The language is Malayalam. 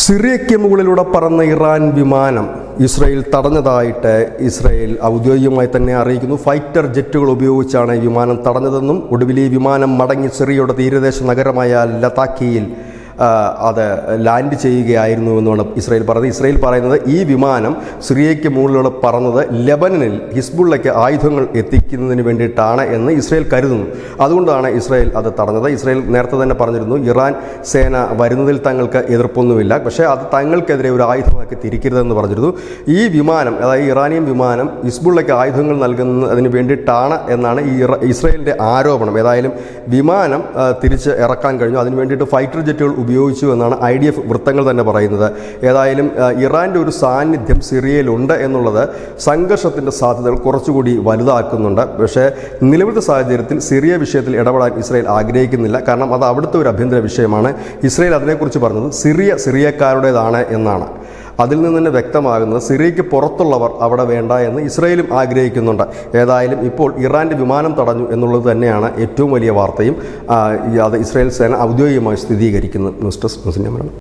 സിറിയയ്ക്ക് മുകളിലൂടെ പറന്ന ഇറാൻ വിമാനം ഇസ്രയേൽ തടഞ്ഞതായിട്ട് ഇസ്രയേൽ ഔദ്യോഗികമായി തന്നെ അറിയിക്കുന്നു. ഫൈറ്റർ ജെറ്റുകൾ ഉപയോഗിച്ചാണ് ഈ വിമാനം തടഞ്ഞതെന്നും ഒടുവിൽ ഈ വിമാനം മടങ്ങി സിറിയയുടെ തീരദേശ നഗരമായ ലതാക്കിയിൽ അത് ലാൻഡ് ചെയ്യുകയായിരുന്നു എന്നാണ് ഇസ്രയേൽ പറയുന്നത്. ഇസ്രയേൽ പറയുന്നത് ഈ വിമാനം സിറിയയ്ക്ക് മുകളിലൂടെ പറന്നത് ലെബനനിൽ ഹിസ്ബുള്ളയ്ക്ക് ആയുധങ്ങൾ എത്തിക്കുന്നതിന് വേണ്ടിയിട്ടാണ് എന്ന് ഇസ്രയേൽ കരുതുന്നു. അതുകൊണ്ടാണ് ഇസ്രയേൽ അത് തടഞ്ഞത്. ഇസ്രയേൽ നേരത്തെ തന്നെ പറഞ്ഞിരുന്നു ഇറാൻ സേന വരുന്നതിൽ തങ്ങൾക്ക് എതിർപ്പൊന്നുമില്ല, പക്ഷേ അത് തങ്ങൾക്കെതിരെ ഒരു ആയുധമാക്കി തിരിക്കരുതെന്ന് പറഞ്ഞിരുന്നു. ഈ വിമാനം, അതായത് ഇറാനിയൻ വിമാനം ഹിസ്ബുള്ളയ്ക്ക് ആയുധങ്ങൾ നൽകുന്നതിന് വേണ്ടിയിട്ടാണ് എന്നാണ് ഇസ്രയേലിൻ്റെ ആരോപണം. ഏതായാലും വിമാനം തിരിച്ച് ഇറക്കാൻ കഴിഞ്ഞു. അതിന് വേണ്ടിയിട്ട് ഫൈറ്റർ ജെറ്റുകൾ ഉപയോഗിച്ചു എന്നാണ് IDF വൃത്തങ്ങൾ തന്നെ പറയുന്നത്. ഏതായാലും ഇറാൻ്റെ ഒരു സാന്നിധ്യം സിറിയയിലുണ്ട് എന്നുള്ളത് സംഘർഷത്തിൻ്റെ സാധ്യതകൾ കുറച്ചുകൂടി വലുതാക്കുന്നുണ്ട്. പക്ഷേ നിലവിലത്തെ സാഹചര്യത്തിൽ സിറിയ വിഷയത്തിൽ ഇടപെടാൻ ഇസ്രയേൽ ആഗ്രഹിക്കുന്നില്ല. കാരണം അത് അവിടുത്തെ ഒരു ആഭ്യന്തര വിഷയമാണ്. ഇസ്രയേൽ അതിനെക്കുറിച്ച് പറഞ്ഞത് സിറിയക്കാരുടേതാണ് എന്നാണ്. അതിൽ നിന്ന് തന്നെ വ്യക്തമാകുന്നത് സിറിയയ്ക്ക് പുറത്തുള്ളവർ അവിടെ വേണ്ട എന്ന് ഇസ്രയേലും ആഗ്രഹിക്കുന്നുണ്ട്. ഏതായാലും ഇപ്പോൾ ഇറാൻ്റെ വിമാനം തടഞ്ഞു എന്നുള്ളത് തന്നെയാണ് ഏറ്റവും വലിയ വാർത്തയും അത് ഇസ്രയേൽ സേന ഔദ്യോഗികമായി സ്ഥിരീകരിക്കുന്നത്. News desk news India Malayalam.